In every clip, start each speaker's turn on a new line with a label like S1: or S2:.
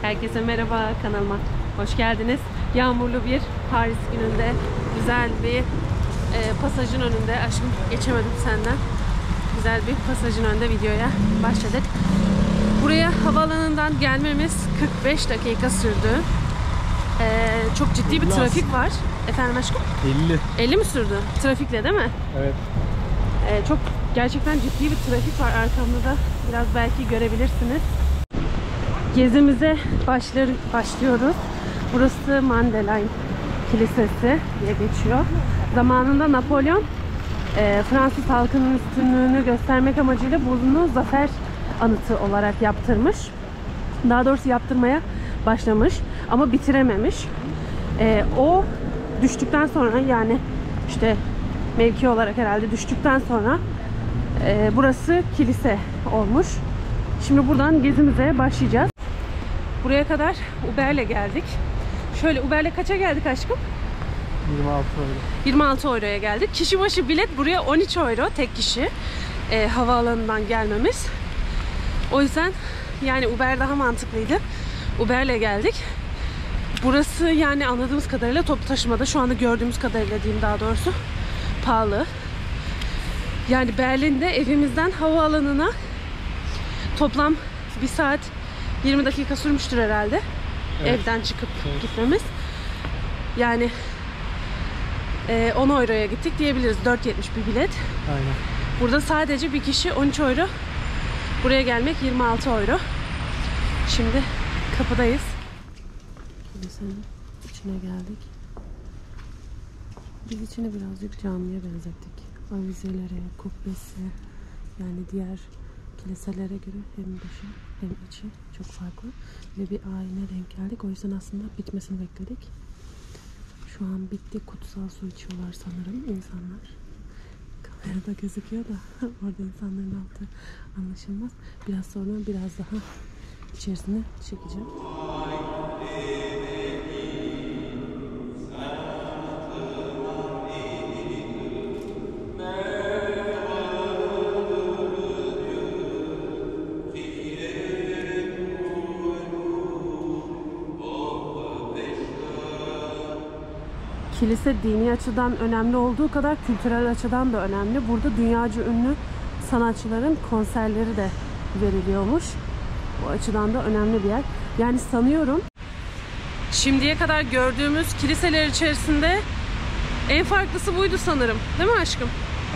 S1: Herkese merhaba, kanalıma hoş geldiniz. Yağmurlu bir Paris gününde güzel bir pasajın önünde, aşkım geçemedim senden. Güzel bir pasajın önünde videoya başladık. Buraya havaalanından gelmemiz 45 dakika sürdü. Çok ciddi bir trafik var. Efendim aşkım?
S2: 50.
S1: 50 mi sürdü? Trafikle değil mi?
S2: Evet.
S1: Çok gerçekten ciddi bir trafik var arkamda da. Biraz belki görebilirsiniz. Gezimize başlıyoruz. Burası Mandelain Kilisesi diye geçiyor. Zamanında Napolyon Fransız halkının üstünlüğünü göstermek amacıyla bunu zafer anıtı olarak yaptırmış. Daha doğrusu yaptırmaya başlamış ama bitirememiş. O düştükten sonra, yani işte mevki olarak herhalde düştükten sonra burası kilise olmuş. Şimdi buradan gezimize başlayacağız. Buraya kadar Uber'le geldik. Şöyle Uber'le kaça geldik aşkım?
S2: 26 euro.
S1: 26 euroya geldik. Kişi başı bilet buraya 13 euro tek kişi. Havaalanından gelmemiz. O yüzden yani Uber daha mantıklıydı. Uber'le geldik. Burası yani anladığımız kadarıyla toplu taşımada, şu anda gördüğümüz kadarıyla diyeyim daha doğrusu, pahalı. Yani Berlin'de evimizden havaalanına toplam 1 saat 20 dakika sürmüştür herhalde. Evet. Evden çıkıp gitmemiz. Yani 10 euroya gittik diyebiliriz. 4.70 bir bilet.
S2: Aynen.
S1: Burada sadece bir kişi 13 euro. Buraya gelmek 26 euro. Şimdi kapıdayız. Kilisenin içine geldik. Biz içini birazcık camiye benzettik. Avizelere, kubbesi, yani diğer kiliselere göre hem dışı hem içi çok farklı. Ve bir ayine denk geldik. O yüzden aslında bitmesini bekledik. Şu an bitti. Kutsal su içiyorlar sanırım insanlar. Kamerada gözüküyor da orada insanların ne yaptığı anlaşılmaz. Biraz sonra biraz daha içerisine çekeceğim. Kilise dini açıdan önemli olduğu kadar kültürel açıdan da önemli. Burada dünyaca ünlü sanatçıların konserleri de veriliyormuş. Bu açıdan da önemli bir yer. Yani sanıyorum şimdiye kadar gördüğümüz kiliseler içerisinde en farklısı buydu sanırım. Değil mi aşkım?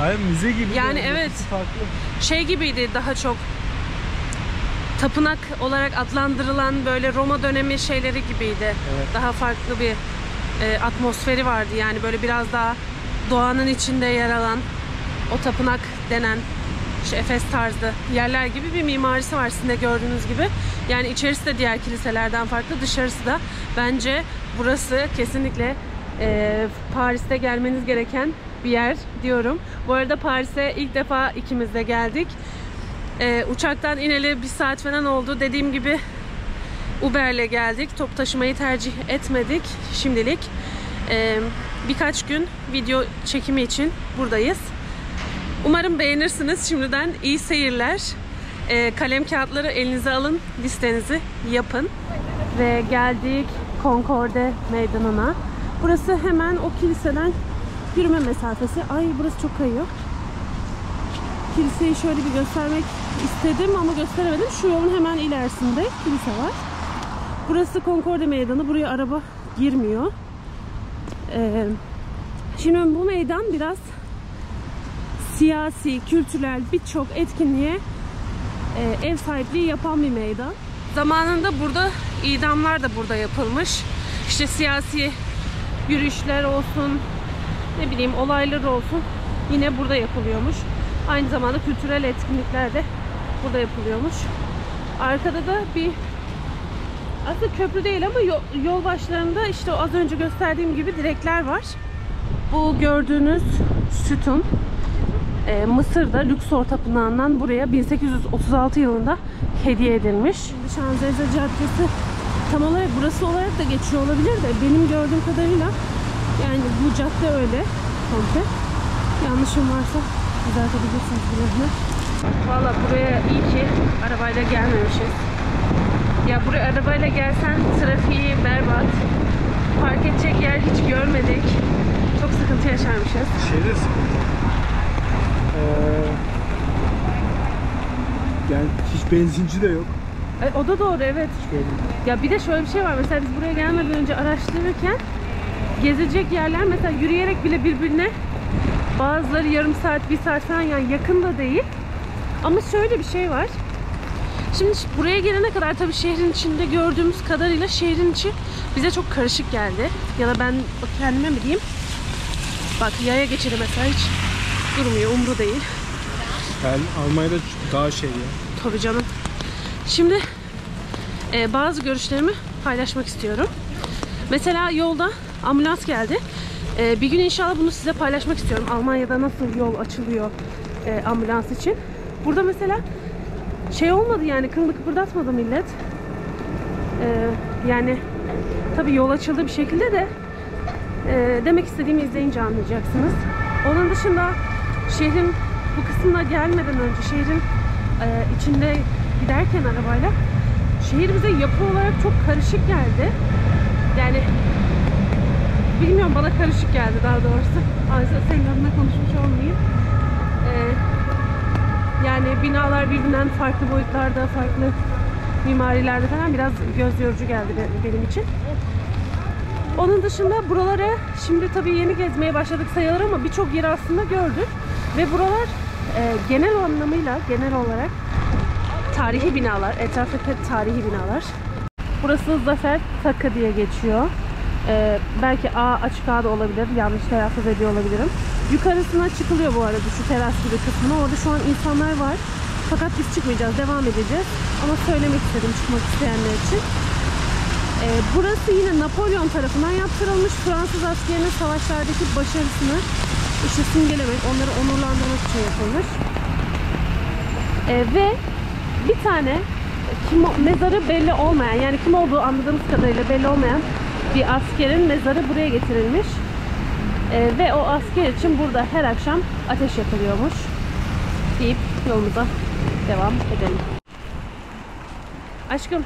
S2: Aynen, müze gibi.
S1: Yani evet.
S2: Farklı.
S1: Şey gibiydi, daha çok tapınak olarak adlandırılan böyle Roma dönemi şeyleri gibiydi. Evet. Daha farklı bir atmosferi vardı, yani böyle biraz daha doğanın içinde yer alan o tapınak denen işte Efes tarzı yerler gibi bir mimarisi var sizin de gördüğünüz gibi. Yani içerisi de diğer kiliselerden farklı, dışarısı da. Bence burası kesinlikle Paris'te gelmeniz gereken bir yer diyorum. Bu arada Paris'e ilk defa ikimiz de geldik. Uçaktan ineli 1 saat falan oldu. Dediğim gibi Uber'le geldik. Toplu taşımayı tercih etmedik şimdilik. Birkaç gün video çekimi için buradayız. Umarım beğenirsiniz. Şimdiden iyi seyirler. Kalem kağıtları elinize alın. Listenizi yapın. Ve geldik Concorde Meydanı'na. Burası hemen o kiliseden yürüme mesafesi. Ay, burası çok kayıyor. Kiliseyi şöyle bir göstermek istedim ama gösteremedim. Şu yolun hemen ilerisinde kilise var. Burası Concorde Meydanı. Buraya araba girmiyor. Şimdi bu meydan biraz siyasi, kültürel birçok etkinliğe ev sahipliği yapan bir meydan. Zamanında burada idamlar da burada yapılmış. İşte siyasi yürüyüşler olsun, ne bileyim olaylar olsun, yine burada yapılıyormuş. Aynı zamanda kültürel etkinlikler de burada yapılıyormuş. Arkada da bir, aslında köprü değil ama yol başlarında işte az önce gösterdiğim gibi direkler var. Bu gördüğünüz sütun Mısır'da Luxor Tapınağı'ndan buraya 1836 yılında hediye edilmiş. Şanzelize Caddesi tam olarak burası olarak da geçiyor olabilir de benim gördüğüm kadarıyla yani bu cadde öyle komple. Yanlışım varsa düzeltebilirsiniz bilerini. Valla buraya iyi ki arabayla gelmemişiz. Ya buraya arabayla gelsen trafiği berbat. Park edecek yer hiç görmedik. Çok sıkıntı yaşarmışız.
S2: Şeyde sıkıntı. Yani hiç benzinci de yok.
S1: O da doğru, evet.
S2: Şöyle.
S1: Ya bir de şöyle bir şey var. Mesela biz buraya gelmeden önce araştırırken gezilecek yerler mesela yürüyerek bile birbirine, bazıları yarım saat, bir saat falan, yani yakın da değil. Ama şöyle bir şey var. Şimdi buraya gelene kadar tabii şehrin içinde gördüğümüz kadarıyla şehrin içi bize çok karışık geldi. Ya da ben kendime mi diyeyim? Bak yaya geçidi mesela hiç durmuyor, umru değil.
S2: Yani Almanya'da daha şey ya.
S1: Tabii canım. Şimdi bazı görüşlerimi paylaşmak istiyorum. Mesela yolda ambulans geldi. Bir gün inşallah bunu size paylaşmak istiyorum. Almanya'da nasıl yol açılıyor ambulans için. Burada mesela şey olmadı, yani kılını kıpırdatmadı millet. Yani tabii yol açıldı bir şekilde de demek istediğimi izleyince anlayacaksınız. Onun dışında şehrin bu kısmına gelmeden önce şehrin içinde giderken arabayla şehir bize yapı olarak çok karışık geldi. Yani bilmiyorum, bana karışık geldi daha doğrusu. Ayrıca senin adına konuşmuş olmayayım. Yani binalar birbirinden farklı boyutlarda, farklı mimarilerde falan biraz göz yorucu geldi benim için. Onun dışında buralara şimdi tabii yeni gezmeye başladık sayılır ama birçok yeri aslında gördük. Ve buralar genel anlamıyla, genel olarak tarihi binalar, etraftaki tarihi binalar. Burası Zafer Takı diye geçiyor. Belki açık A da olabilir, yanlış telaffuz ediyor olabilirim. Yukarısına çıkılıyor bu arada, şu teras gibi kısmına. Orada şu an insanlar var. Fakat biz çıkmayacağız, devam edeceğiz. Ama söylemek istedim çıkmak isteyenler için. Burası yine Napolyon tarafından yaptırılmış. Fransız askerinin savaşlardaki başarısını işte simgelemek, onları onurlandırmak için yapılmış. Ve bir tane mezarı belli olmayan, yani kim olduğu anladığımız kadarıyla belli olmayan bir askerin mezarı buraya getirilmiş. Ve o asker için burada her akşam ateş yakılıyormuş deyip yolumuza devam edelim. Aşkım,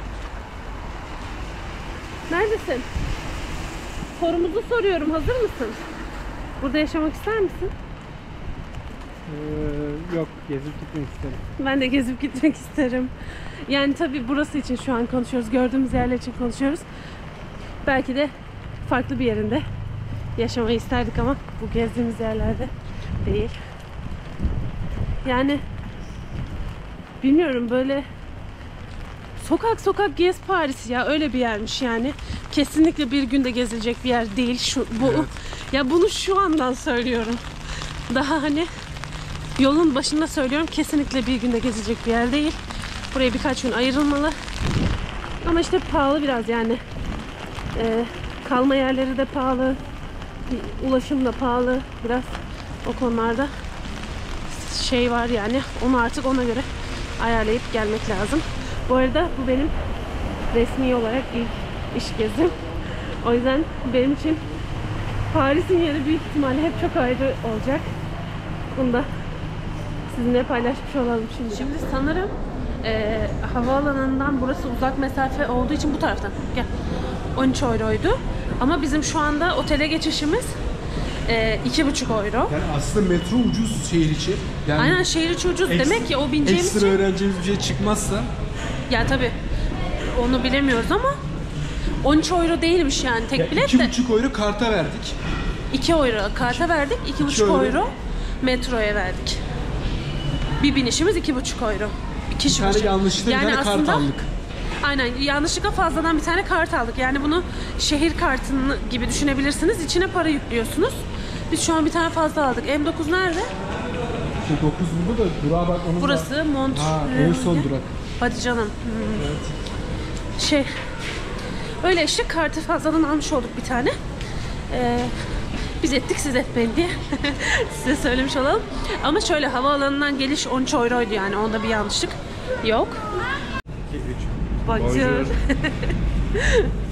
S1: neredesin? Sorumuzu soruyorum, hazır mısın? Burada yaşamak ister misin?
S2: Yok, gezip gitmek isterim.
S1: Ben de gezip gitmek isterim. Yani tabii burası için şu an konuşuyoruz. Gördüğümüz yerler için konuşuyoruz. Belki de farklı bir yerinde yaşamayı isterdik ama bu gezdiğimiz yerlerde değil. Yani bilmiyorum, böyle sokak sokak gez Paris ya, öyle bir yermiş yani. Kesinlikle bir günde gezilecek bir yer değil bu. Evet. Ya bunu şu andan söylüyorum. Daha hani yolun başında söylüyorum, kesinlikle bir günde gezilecek bir yer değil. Buraya birkaç gün ayrılmalı. Ama işte pahalı biraz yani. Kalma yerleri de pahalı. Ulaşım da pahalı. Biraz o konularda şey var yani. Onu artık ona göre ayarlayıp gelmek lazım. Bu arada bu benim resmi olarak ilk iş gezim. O yüzden benim için Paris'in yeri büyük ihtimalle hep çok ayrı olacak. Bunu da sizinle paylaşmış olalım şimdi. Şimdi sanırım havaalanından burası uzak mesafe olduğu için bu taraftan. Gel. 13 euroydu. Ama bizim şu anda otele geçişimiz 2,5 euro.
S2: Yani aslında metro ucuz şehir içi. Yani
S1: aynen, şehir içi ucuz. Demek ki o bineceğimiz
S2: ekstra
S1: için...
S2: öğreneceğimiz bir şey çıkmazsa...
S1: Ya tabii. Onu bilemiyoruz ama 13 euro değilmiş yani tek bilet de.
S2: 2,5 euro karta verdik.
S1: 2 euro karta verdik. 2,5 euro metroya verdik. Bir binişimiz 2,5 euro. Kişi başı.
S2: Yanlışlıkla yani bir tane kart aldık.
S1: Aynen, yanlışlıkla fazladan bir tane kart aldık. Yani bunu şehir kartını gibi düşünebilirsiniz. İçine para yüklüyorsunuz. Biz şu an bir tane fazla aldık. M9 nerede?
S2: 9 burada da durağa bak.
S1: Burası da... Mont.
S2: En son durak.
S1: Hadi canım. Evet. Öyle işte, kartı fazladan almış olduk bir tane. Biz ettik, siz etmeyin diye size söylemiş olalım. Ama şöyle, havaalanından geliş 13 euroydu yani, onda bir yanlışlık yok. Bonjour.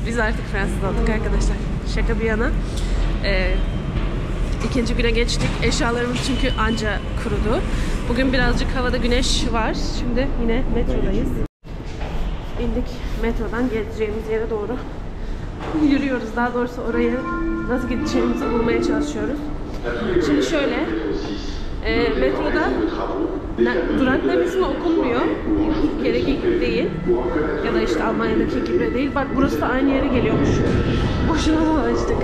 S1: Biz artık Fransız olduk arkadaşlar. Şaka bir yana. İkinci güne geçtik. Eşyalarımız çünkü anca kurudu. Bugün birazcık havada güneş var. Şimdi yine metrodayız. İndik. metrodan geleceğimiz yere doğru yürüyoruz. Daha doğrusu oraya nasıl gideceğimizi bulmaya çalışıyoruz. Şimdi şöyle, metroda durak nabisine okunmuyor. Türkiye'deki gibi değil. Ya da işte Almanya'daki gibi değil. Bak burası da aynı yere geliyormuş. Boşuna dolaştık.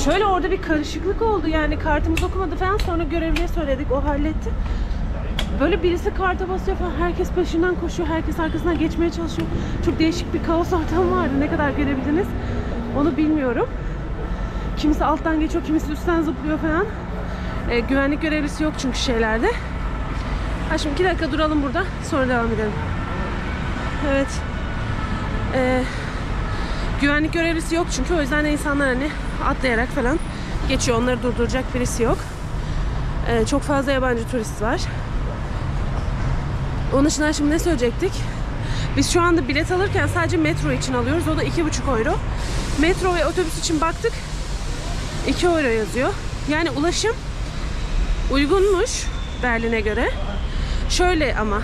S1: Şöyle orada bir karışıklık oldu. Yani kartımız okumadı falan. Sonra görevliye söyledik. O halletti. Böyle birisi karta basıyor falan. Herkes peşinden koşuyor. Herkes arkasından geçmeye çalışıyor. Çok değişik bir kaos ortamı vardı. Ne kadar görebildiniz onu bilmiyorum. Kimisi alttan geçiyor, kimisi üstten zıplıyor falan. Güvenlik görevlisi yok çünkü şeylerde. Şimdi 2 dakika duralım burada. Sonra devam edelim. Evet. Güvenlik görevlisi yok çünkü, o yüzden insanlar hani atlayarak falan geçiyor. Onları durduracak birisi yok. Çok fazla yabancı turist var. Onun dışında şimdi ne söyleyecektik? Biz şu anda bilet alırken sadece metro için alıyoruz. O da 2,5 euro. Metro ve otobüs için baktık. 2 euro yazıyor. Yani ulaşım uygunmuş Berlin'e göre. Şöyle ama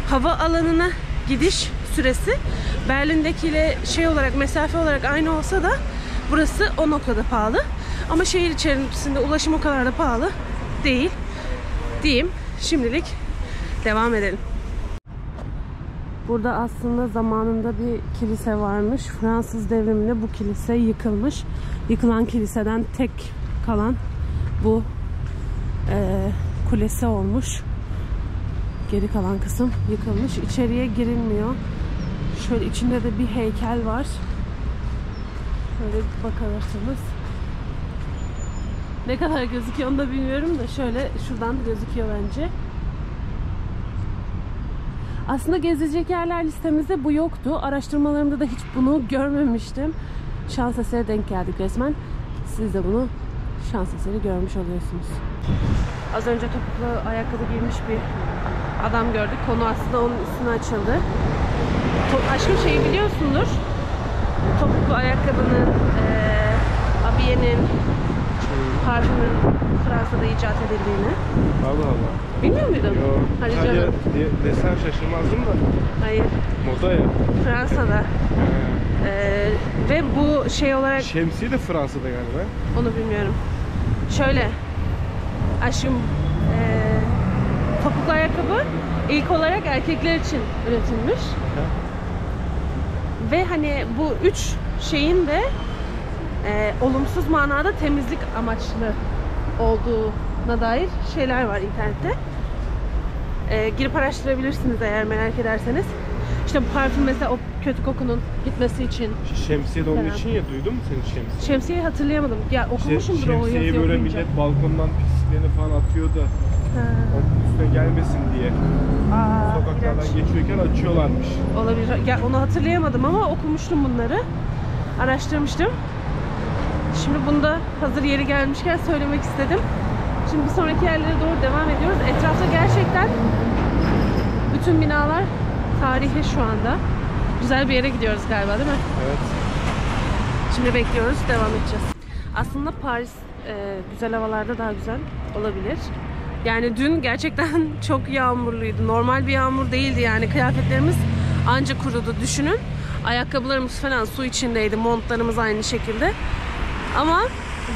S1: hava alanına gidiş süresi Berlin'dekiyle şey olarak, mesafe olarak aynı olsa da burası o noktada pahalı. Ama şehir içerisinde ulaşım o kadar da pahalı değil diyeyim. Şimdilik devam edelim. Burada aslında zamanında bir kilise varmış. Fransız devriminde bu kilise yıkılmış. Yıkılan kiliseden tek kalan bu kulesi olmuş. Geri kalan kısım yıkılmış. İçeriye girilmiyor. Şöyle içinde de bir heykel var. Şöyle bakılırsanız. Ne kadar gözüküyor onu da bilmiyorum da şöyle şuradan da gözüküyor bence. Aslında gezilecek yerler listemizde bu yoktu. Araştırmalarımda da hiç bunu görmemiştim. Şans eseri denk geldik resmen. Siz de bunu şans eseri görmüş oluyorsunuz. Az önce topuklu ayakkabı giymiş bir adam gördük. Konu aslında onun üstüne açıldı. Aşkım şeyi biliyorsundur. Topuklu ayakkabının, abiyenin, parfümün Fransa'da icat edildiğini.
S3: Allah Allah.
S1: Bilmiyor muydun?
S3: Yok.
S1: Hadi canım.
S3: Desen şaşırmazdım da.
S1: Hayır.
S3: Moda ya.
S1: Fransa'da. Ve bu şey olarak...
S3: Şemsiye de Fransa'da galiba.
S1: Onu bilmiyorum. Şöyle. Aşkım, topuklu ayakkabı ilk olarak erkekler için üretilmiş. Ve hani bu 3 şeyin de olumsuz manada temizlik amaçlı olduğuna dair şeyler var internette. Girip araştırabilirsiniz eğer merak ederseniz. İşte bu parfüm mesela o kötü kokunun gitmesi için.
S3: Şemsiye de onun için ya, duydun mu sen şemsiye?
S1: Şemsiyeyi hatırlayamadım. Ya okumuşumdur o yazıyı
S3: Şemsiyeyi böyle
S1: okuyunca.
S3: millet balkondan pisliklerini falan atıyor da onun üstüne gelmesin diye. Sokaklardan geçiyorken açıyorlarmış.
S1: Olabilir. Ya onu hatırlayamadım ama okumuştum bunları. Araştırmıştım. Şimdi bunu da hazır yeri gelmişken söylemek istedim. Şimdi bir sonraki yerlere doğru devam ediyoruz. Etrafta gerçekten bütün binalar tarihi şu anda. Güzel bir yere gidiyoruz galiba, değil mi?
S3: Evet.
S1: Şimdi bekliyoruz, devam edeceğiz. Aslında Paris güzel havalarda daha güzel olabilir. Yani dün gerçekten çok yağmurluydu. Normal bir yağmur değildi yani. Kıyafetlerimiz anca kurudu. Düşünün. Ayakkabılarımız falan su içindeydi. Montlarımız aynı şekilde. Ama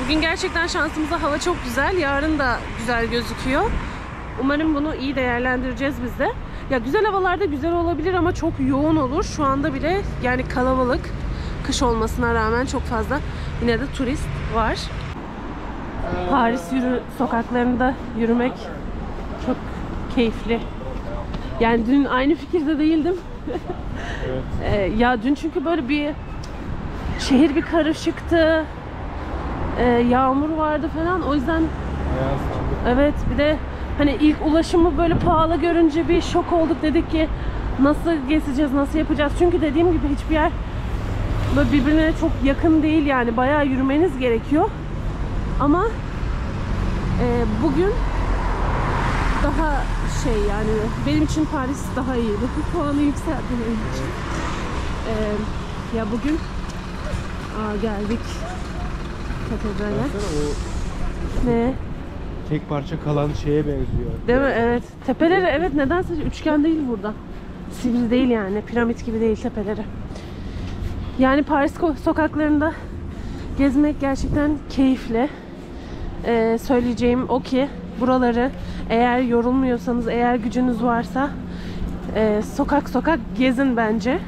S1: bugün gerçekten şansımıza hava çok güzel. Yarın da güzel gözüküyor. Umarım bunu iyi değerlendireceğiz biz de. Ya güzel havalarda güzel olabilir ama çok yoğun olur. Şu anda bile yani kalabalık. Kış olmasına rağmen çok fazla yine de turist var. Paris sokaklarında yürümek çok keyifli. Yani dün aynı fikirde değildim.
S3: Evet.
S1: Ya dün çünkü böyle bir şehir bir karışıktı. Yağmur vardı falan. O yüzden evet, bir de hani ilk ulaşımı böyle pahalı görünce bir şok olduk. Dedik ki nasıl gezeceğiz, nasıl yapacağız? Çünkü dediğim gibi hiçbir yer böyle birbirine çok yakın değil yani. Bayağı yürümeniz gerekiyor. Ama bugün daha şey yani benim için Paris daha iyiydi. Puanı yükseldi benim için. Ya bugün geldik katedrale. Ne?
S3: Tek parça kalan şeye benziyor.
S1: Değil mi? Evet. Tepeleri evet, nedense üçgen değil burada. sivri değil yani. Piramit gibi değil tepeleri. Yani Paris sokaklarında gezmek gerçekten keyifli. Söyleyeceğim o ki buraları eğer yorulmuyorsanız, eğer gücünüz varsa sokak sokak gezin bence.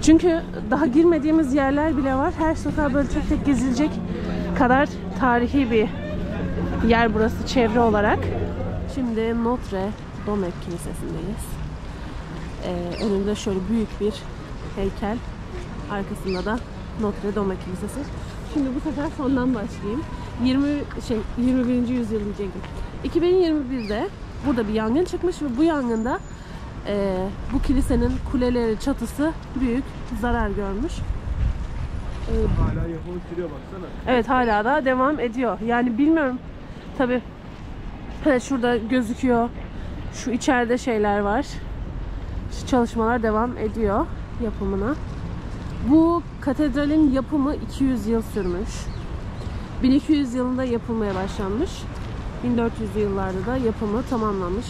S1: Çünkü daha girmediğimiz yerler bile var. Her sokağa böyle tek tek gezilecek kadar tarihi bir yer burası çevre olarak. Şimdi Notre Dame Kilisesi'ndeyiz. Önünde şöyle büyük bir heykel. Arkasında da Notre Dame Kilisesi. Şimdi bu sefer sondan başlayayım. 21. yüzyıl diyecektim. 2021'de burada bir yangın çıkmış ve bu yangında bu kilisenin kuleleri, çatısı büyük zarar görmüş.
S3: Hala yapımı sürüyor baksana.
S1: Evet, hala da devam ediyor. Yani bilmiyorum. Tabii şurada gözüküyor. Şu içeride şeyler var. Şu çalışmalar devam ediyor yapımına. Bu katedralin yapımı 200 yıl sürmüş. 1200 yılında yapılmaya başlanmış. 1400'lü yıllarda da yapımı tamamlanmış.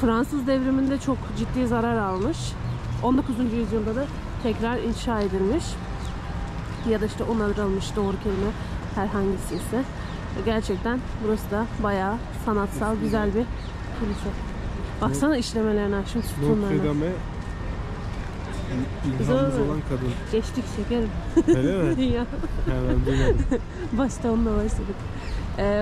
S1: Fransız devriminde çok ciddi zarar almış. 19. yüzyılda da tekrar inşa edilmiş. Ya da işte onarılmış, doğru kelime herhangisi ise. Gerçekten burası da bayağı sanatsal, güzel bir kilise. Baksana işlemelerine, şimdi sütunlarına.
S3: Notre Dame İlhamımız olan kadın.
S1: Geçtik şekerim.
S3: Öyle mi?
S1: Ya.
S3: Hemen duymadım.
S1: Başta onunla başladık.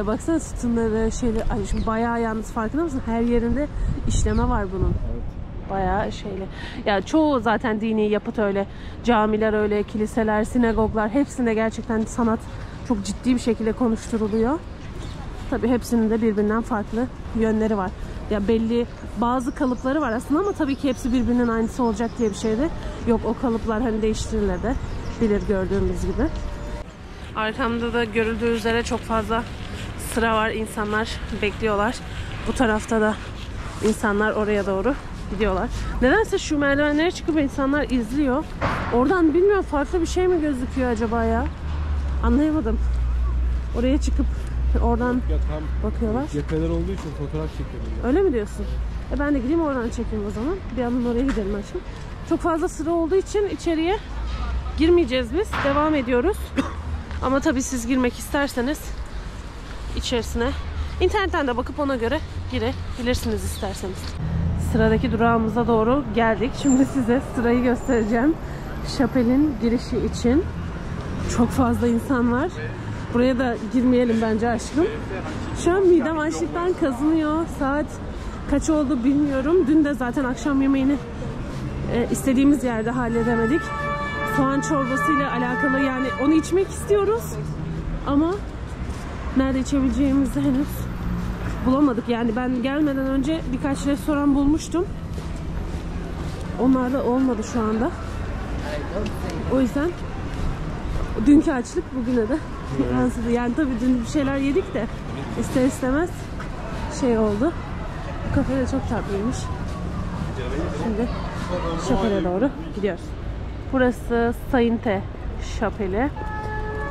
S1: Baksana sütunları, şeyleri. Ay, şimdi bayağı yalnız, farkında mısın? Her yerinde işleme var bunun.
S3: Evet.
S1: Bayağı şeyle. Ya çoğu zaten dini yapıt öyle. Camiler öyle, kiliseler, sinagoglar, hepsinde gerçekten sanat çok ciddi bir şekilde konuşturuluyor. Tabii hepsinin de birbirinden farklı yönleri var. Ya belli bazı kalıpları var aslında ama tabii ki hepsi birbirinin aynısı olacak diye bir şey de yok. O kalıplar hani değiştirilebilir gördüğümüz gibi. Arkamda da görüldüğü üzere çok fazla sıra var. İnsanlar bekliyorlar. Bu tarafta da insanlar oraya doğru gidiyorlar. Nedense şu merdivenlere çıkıp insanlar izliyor. Oradan bilmiyorum, farklı bir şey mi gözüküyor acaba ya? Anlayamadım. Oraya çıkıp oradan
S3: Ya tam
S1: bakıyorlar.
S3: cepheler olduğu için fotoğraf çekiyorum.
S1: Öyle mi diyorsun? Ben de gideyim oradan çekeyim o zaman. Bir yandan oraya gidelim aşkım. Çok fazla sıra olduğu için içeriye girmeyeceğiz biz. Devam ediyoruz. Ama tabii siz girmek isterseniz içerisine internetten de bakıp ona göre girebilirsiniz isterseniz. Sıradaki durağımıza doğru geldik. Şimdi size sırayı göstereceğim. Şapelin girişi için. Çok fazla insan var. Buraya da girmeyelim bence aşkım. Şu an midem açlıktan kazınıyor. Saat kaç oldu bilmiyorum. Dün de zaten akşam yemeğini istediğimiz yerde halledemedik. Soğan çorbasıyla alakalı, yani onu içmek istiyoruz. Ama nerede içebileceğimizi henüz bulamadık. Yani ben gelmeden önce birkaç restoran bulmuştum. Onlar da olmadı şu anda. O yüzden dünkü açlık bugüne de yansıdı. Yani tabii dün bir şeyler yedik de ister istemez şey oldu. Bu kafe de çok tatlıymış. Şimdi şapele doğru gidiyoruz. Burası Sainte Şapeli.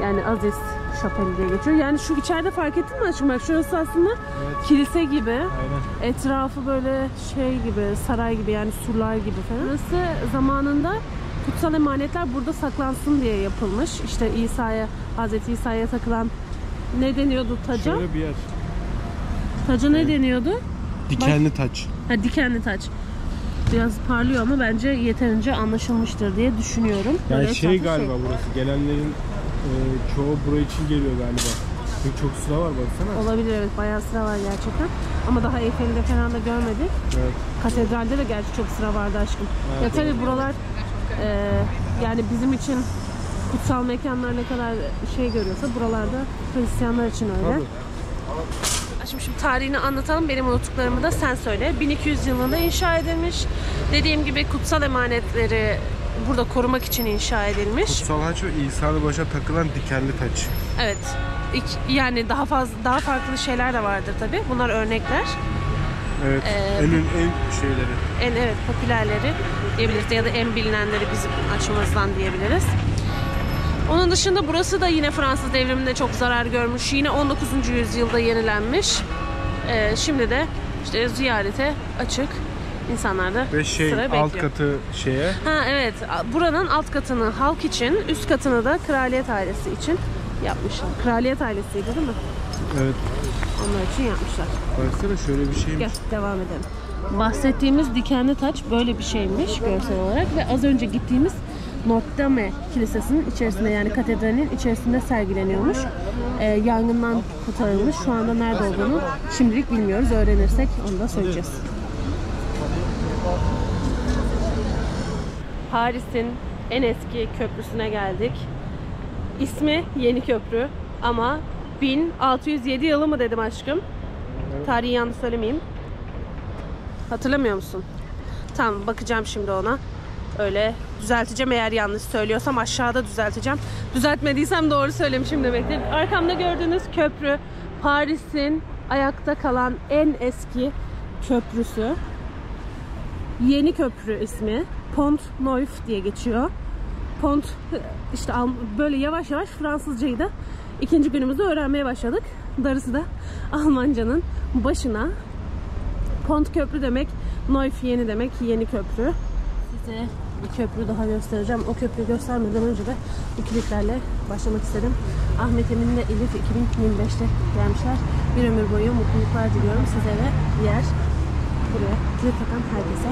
S1: Yani Aziz Şapeli diye geçiyor. Yani şu içeride fark ettin mi aşkım? Bak şurası aslında kilise gibi.
S3: Aynen.
S1: Etrafı böyle şey gibi, saray gibi, yani surlar gibi falan. Burası zamanında kutsal emanetler burada saklansın diye yapılmış. İşte Hazreti İsa'ya takılan, ne deniyordu taca?
S3: Şöyle bir yer.
S1: Taca ne deniyordu?
S3: Dikenli taç.
S1: Ha, dikenli taç. Biraz parlıyor ama bence yeterince anlaşılmıştır diye düşünüyorum.
S3: Yani
S1: Böyle
S3: şey
S1: etrafı
S3: galiba burası. Gelenlerin çoğu buraya için geliyor galiba. Çünkü çok sıra var baksana.
S1: Olabilir, evet, bayağı sıra var gerçekten. Ama daha Eyfel'de falan da görmedik.
S3: Evet.
S1: Katedralde de gerçi çok sıra vardı aşkım.
S3: Evet,
S1: Ya tabii buralar yani bizim için kutsal mekanlar ne kadar şey görüyorsa buralarda Hristiyanlar için öyle.
S3: Tabii.
S1: Şimdi tarihini anlatalım. Benim unuttuklarımı da sen söyle. 1200 yılında inşa edilmiş. Dediğim gibi kutsal emanetleri burada korumak için inşa edilmiş.
S3: Kutsal haç ve İsa'nın başına takılan dikenli taç.
S1: Evet. Yani daha farklı şeyler de vardır tabii. Bunlar örnekler.
S3: Evet. En şeyleri.
S1: Evet, popülerleri diyebiliriz ya da en bilinenleri bizim açımızdan diyebiliriz. Onun dışında burası da yine Fransız devriminde çok zarar görmüş. Yine 19. yüzyılda yenilenmiş. Şimdi de işte ziyarete açık. İnsanlar da
S3: Ve
S1: sıra bekliyor.
S3: alt katı şeye.
S1: Ha evet, buranın alt katını halk için, üst katını da kraliyet ailesi için yapmışlar. Kraliyet ailesiydi değil mi?
S3: Evet.
S1: Onlar için yapmışlar.
S3: Baksana şöyle bir şeymiş.
S1: Gel devam edelim. Bahsettiğimiz dikenli taç böyle bir şeymiş görsel olarak ve az önce gittiğimiz Notre Dame Kilisesi'nin içerisinde, yani katedralin içerisinde sergileniyormuş. Yangından kurtarılmış. Şu anda nerede olduğunu şimdilik bilmiyoruz. Öğrenirsek onu da söyleyeceğiz. Paris'in en eski köprüsüne geldik. İsmi Yeni Köprü ama 1607 yılı mı dedim aşkım? Tarihi yanlış söylemeyeyim. Hatırlamıyor musun? Tamam, bakacağım şimdi ona. Öyle düzelteceğim, eğer yanlış söylüyorsam aşağıda düzelteceğim. Düzeltmediysem doğru söylemişim demektir. Arkamda gördüğünüz köprü Paris'in ayakta kalan en eski köprüsü. Yeni Köprü ismi. Pont Neuf diye geçiyor. Pont işte böyle yavaş yavaş Fransızcayı da ikinci günümüzde öğrenmeye başladık. Darısı da Almancanın başına. Pont köprü demek, Neuf yeni demek, yeni köprü. Size bir köprü daha göstereceğim. O köprüyü göstermeden önce de bu kilitlerle başlamak istedim. Ahmet Emin'le Elif 2025'te gelmişler. Bir ömür boyu mutluluklar diliyorum size ve diğer buraya kilit takan herkese.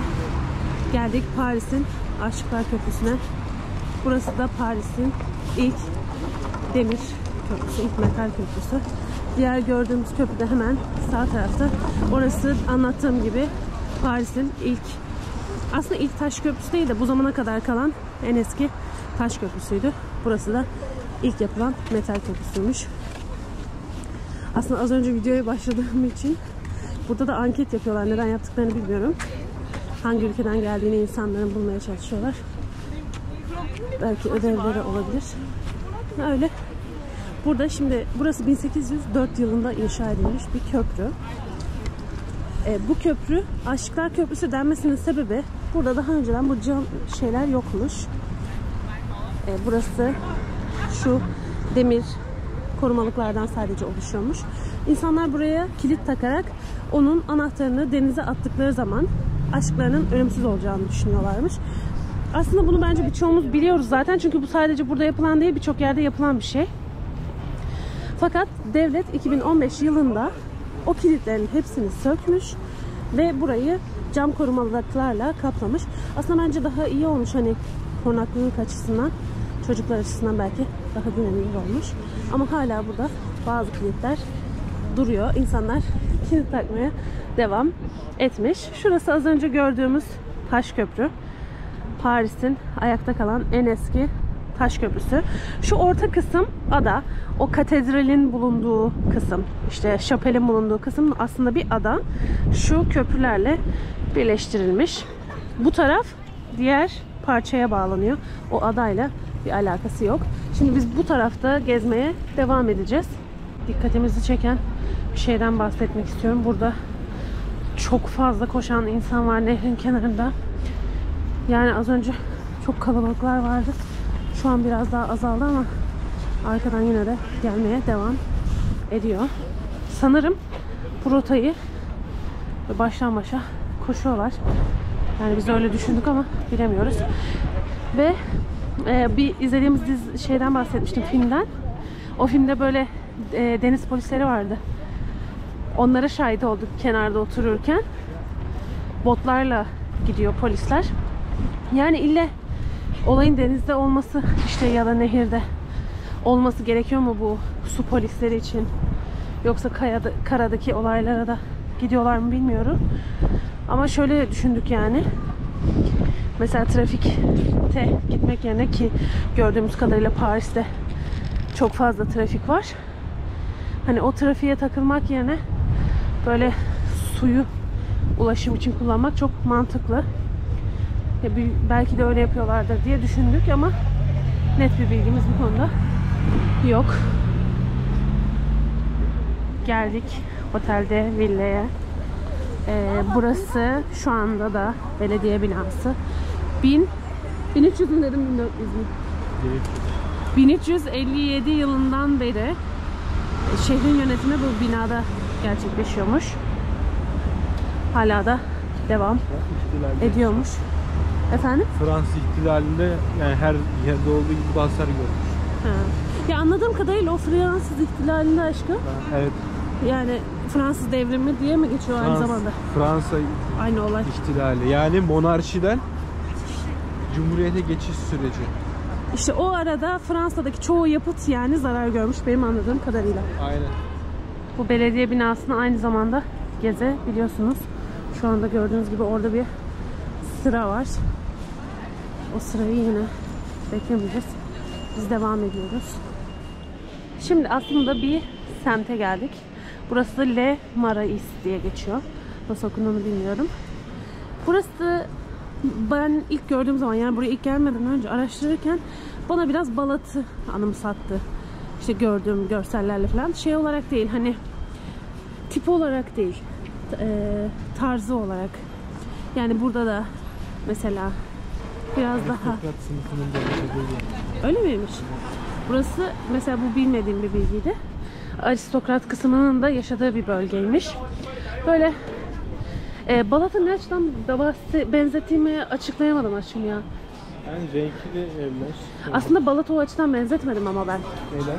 S1: Geldik Paris'in Aşıklar Köprüsü'ne. Burası da Paris'in ilk demir köprüsü, ilk metal köprüsü. Diğer gördüğümüz köprü de hemen sağ tarafta. Orası anlattığım gibi Paris'in aslında ilk taş köprüsü değil de bu zamana kadar kalan en eski taş köprüsüydü. Burası da ilk yapılan metal köprüsüymüş. Aslında az önce videoya başladığım için burada da anket yapıyorlar. Neden yaptıklarını bilmiyorum. Hangi ülkeden geldiğini insanların bulmaya çalışıyorlar. Belki ödevleri olabilir. Öyle. Burada şimdi burası 1804 yılında inşa edilmiş bir köprü. Bu köprü Aşıklar Köprüsü denmesinin sebebi burada daha önceden bu cam şeyler yokmuş. Burası şu demir korumalıklardan sadece oluşuyormuş. İnsanlar buraya kilit takarak onun anahtarını denize attıkları zaman aşklarının ölümsüz olacağını düşünüyorlarmış. Aslında bunu bence birçoğumuz biliyoruz zaten, çünkü bu sadece burada yapılan değil, birçok yerde yapılan bir şey. Fakat devlet 2015 yılında o kilitlerin hepsini sökmüş ve burayı cam korumalıklarla kaplamış. Aslında bence daha iyi olmuş, hani korunaklık açısından, çocuklar açısından belki daha güvenilir olmuş. Ama hala burada bazı kilitler duruyor. İnsanlar kilit takmaya devam etmiş. Şurası az önce gördüğümüz taş köprü. Paris'in ayakta kalan en eski taş köprüsü. Şu orta kısım ada. O katedralin bulunduğu kısım, işte şapelin bulunduğu kısım aslında bir ada. Şu köprülerle birleştirilmiş. Bu taraf diğer parçaya bağlanıyor. O adayla bir alakası yok. Şimdi biz bu tarafta gezmeye devam edeceğiz. Dikkatimizi çeken bir şeyden bahsetmek istiyorum. Burada çok fazla koşan insan var nehrin kenarında. Yani az önce çok kalabalıklar vardı. Şu an biraz daha azaldı ama arkadan yine de gelmeye devam ediyor. Sanırım bu rotayı baştan başa koşuyorlar. Yani biz öyle düşündük ama bilemiyoruz. Ve bir izlediğimiz şeyden bahsetmiştim, filmden. O filmde böyle deniz polisleri vardı. Onlara şahit olduk kenarda otururken. Botlarla gidiyor polisler. Yani ille olayın denizde olması işte ya da nehirde olması gerekiyor mu bu su polisleri için? Yoksa karadaki olaylara da gidiyorlar mı bilmiyorum. Ama şöyle düşündük yani. Mesela trafikte gitmek yerine, ki gördüğümüz kadarıyla Paris'te çok fazla trafik var. Hani o trafiğe takılmak yerine böyle suyu ulaşım için kullanmak çok mantıklı. Belki de öyle yapıyorlardır diye düşündük ama net bir bilgimiz bu konuda yok. Geldik otelde, villaya. Burası şu anda da belediye binası. 1300 mü dedim, 1400 mü? 1357 yılından beri şehrin yönetimi bu binada gerçekleşiyormuş. Hala da devam
S3: İhtilalde.
S1: ediyormuş. Efendim?
S3: Fransız ihtilalinde yani her yerde olduğu gibi bu da hasar görmüş.
S1: Ha. Ya anladığım kadarıyla o Fransız ihtilalinde aşkım.
S3: Evet.
S1: Yani Fransız devrimi diye mi geçiyor aynı zamanda?
S3: Fransa
S1: Aynı olay.
S3: ihtilali. Yani monarşiden Cumhuriyete geçiş süreci.
S1: İşte o arada Fransa'daki çoğu yapıt yani zarar görmüş benim anladığım kadarıyla.
S3: Aynen.
S1: Bu belediye binasını aynı zamanda gezebiliyorsunuz. Şu anda gördüğünüz gibi orada bir sıra var. O sırayı yine beklemeyeceğiz. Biz devam ediyoruz. Şimdi aslında bir semte geldik. Burası Le Marais diye geçiyor. Nasıl okunduğunu bilmiyorum. Burası ben ilk gördüğüm zaman yani buraya ilk gelmeden önce araştırırken bana biraz Balat'ı anımsattı. İşte gördüğüm görsellerle falan. Şey olarak değil hani tip olarak değil. Tarzı olarak. Yani burada da mesela biraz daha
S3: Aristokrat sınıfının da yaşadığı yer.
S1: öyle miymiş? Burası mesela bu bilmediğim bir bilgiydi. Aristokrat kısmının da yaşadığı bir bölgeymiş. Böyle Balat'ı ne açıdan benzettiğimi açıklayamadım aşkım ya.
S3: Yani renkli evler.
S1: Aslında Balat'ı o açıdan benzetmedim ama ben.
S3: Neyler?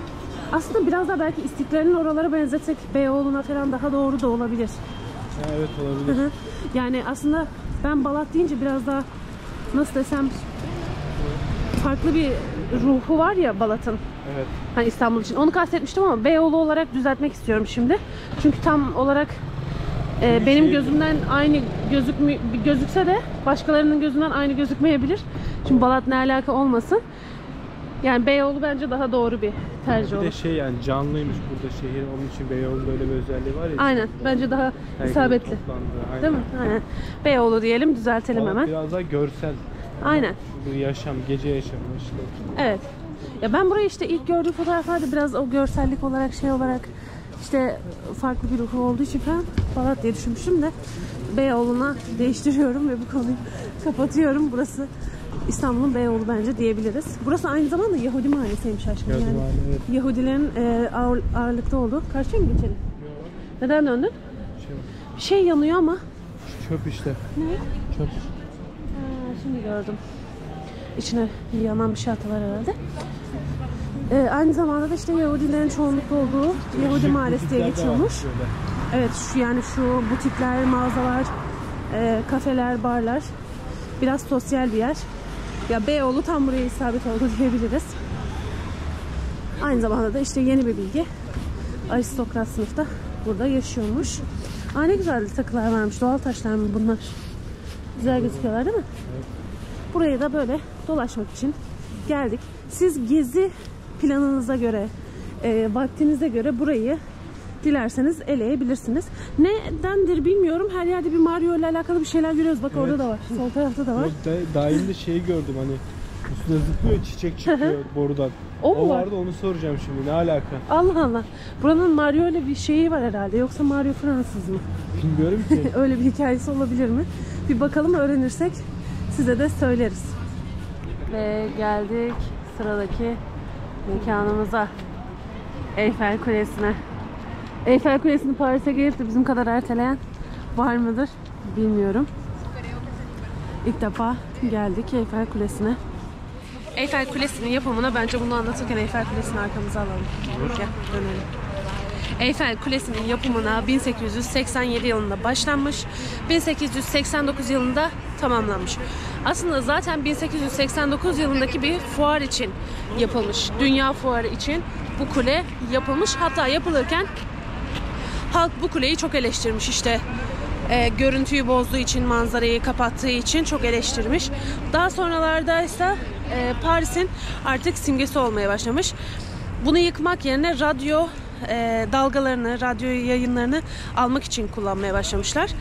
S1: Aslında biraz daha belki İstiklal'in oralara benzetsek Beyoğlu'na falan daha doğru da olabilir.
S3: Ha, evet olabilir.
S1: Hı hı. Yani aslında ben Balat deyince biraz daha nasıl desem farklı bir ruhu var ya Balat'ın.
S3: Evet.
S1: Hani İstanbul için. Onu kastetmiştim ama Beyoğlu olarak düzeltmek istiyorum şimdi. Çünkü tam olarak benim gözümden aynı gözükse de başkalarının gözünden aynı gözükmeyebilir. Şimdi Balat ne alaka olmasın. Yani Beyoğlu bence daha doğru bir tercih olur.
S3: Bir de şey yani canlıymış burada şehir. Onun için Beyoğlu'nun böyle bir özelliği var ya.
S1: Aynen. Bence daha
S3: Herkes
S1: isabetli.
S3: toplandı, aynen.
S1: Değil mi? Aynen. Beyoğlu diyelim, düzeltelim
S3: Balat
S1: hemen.
S3: biraz daha görsel.
S1: Aynen.
S3: Bu yaşam, gece yaşamı işte.
S1: Evet. Ya ben burayı işte ilk gördüğüm fotoğraflarda biraz o görsellik olarak şey olarak işte farklı bir ruhu olduğu için falan Balat diye düşünmüştüm de Beyoğlu'na değiştiriyorum ve bu konuyu kapatıyorum. Burası İstanbul'un Beyoğlu bence diyebiliriz. Burası aynı zamanda Yahudi mahallesiymiş aşkım.
S3: Yahudi
S1: Yani
S3: mahalle, evet.
S1: Yahudilerin ağırlıkta olduğu. Karşıya mı geçelim? Neden döndün? Bir şey yanıyor ama.
S3: Çöp işte.
S1: Ne?
S3: Çöp.
S1: Şimdi gördüm. İçine yanan bir şey attılar herhalde. Aynı zamanda da işte Yahudilerin çoğunlukla olduğu Yahudi mahallesi diye geçiyormuş. Evet yani şu butikler, mağazalar, kafeler, barlar. Biraz sosyal bir yer. Ya Beyoğlu tam buraya isabet oldu diyebiliriz. Aynı zamanda da işte yeni bir bilgi. Aristokrat sınıfta burada yaşıyormuş. Aa ne güzel takılar varmış. Doğal taşlar mı bunlar? Güzel gözüküyorlar değil mi?
S3: Evet.
S1: Buraya da böyle dolaşmak için geldik. Siz gezi planınıza göre, vaktinize göre burayı dilerseniz eleyebilirsiniz. Nedendir bilmiyorum. Her yerde bir Mario ile alakalı bir şeyler görüyoruz. Bak evet. Orada da var. Sol tarafta da var.
S3: Daim de şeyi gördüm hani üstüne zıplıyor, çiçek çıkıyor borudan.
S1: O
S3: vardı var? Onu soracağım şimdi. Ne alaka?
S1: Allah Allah. Buranın Mario ile bir şeyi var herhalde. Yoksa Mario Fransız mı?
S3: Bilmiyorum ki.
S1: Öyle bir hikayesi olabilir mi? Bir bakalım, öğrenirsek size de söyleriz. Ve geldik sıradaki mekanımıza. Eyfel Kulesi'ne. Eyfel Kulesi'ni Paris'e gelip de bizim kadar erteleyen var mıdır bilmiyorum. İlk defa geldik Eyfel Kulesi'ne. Eyfel Kulesi'nin yapımına bence bunu anlatırken Eyfel Kulesi'ni arkamıza alalım. Gel dönelim. Eyfel Kulesi'nin yapımına 1887 yılında başlanmış, 1889 yılında tamamlanmış. Aslında zaten 1889 yılındaki bir fuar için yapılmış. Dünya fuarı için bu kule yapılmış. Hatta yapılırken halk bu kuleyi çok eleştirmiş işte. Görüntüyü bozduğu için, manzarayı kapattığı için çok eleştirmiş. Daha sonralarda ise Paris'in artık simgesi olmaya başlamış. Bunu yıkmak yerine radyo dalgalarını, radyo yayınlarını almak için kullanmaya başlamışlar.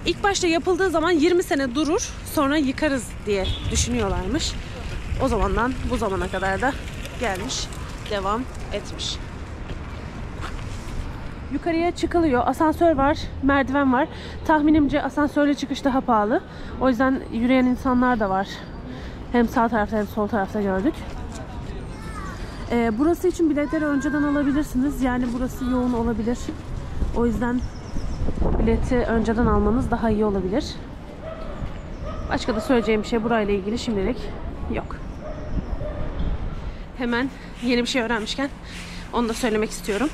S1: İlk başta yapıldığı zaman 20 sene durur, sonra yıkarız diye düşünüyorlarmış. O zamandan bu zamana kadar da gelmiş, devam etmiş. Yukarıya çıkılıyor. Asansör var, merdiven var. Tahminimce asansörle çıkış daha pahalı. O yüzden yürüyen insanlar da var. Hem sağ tarafta hem sol tarafta gördük. Burası için biletleri önceden alabilirsiniz. Yani burası yoğun olabilir. O yüzden bileti önceden almanız daha iyi olabilir. Başka da söyleyeceğim bir şey burayla ilgili şimdilik yok. Hemen yeni bir şey öğrenmişken onu da söylemek istiyorum.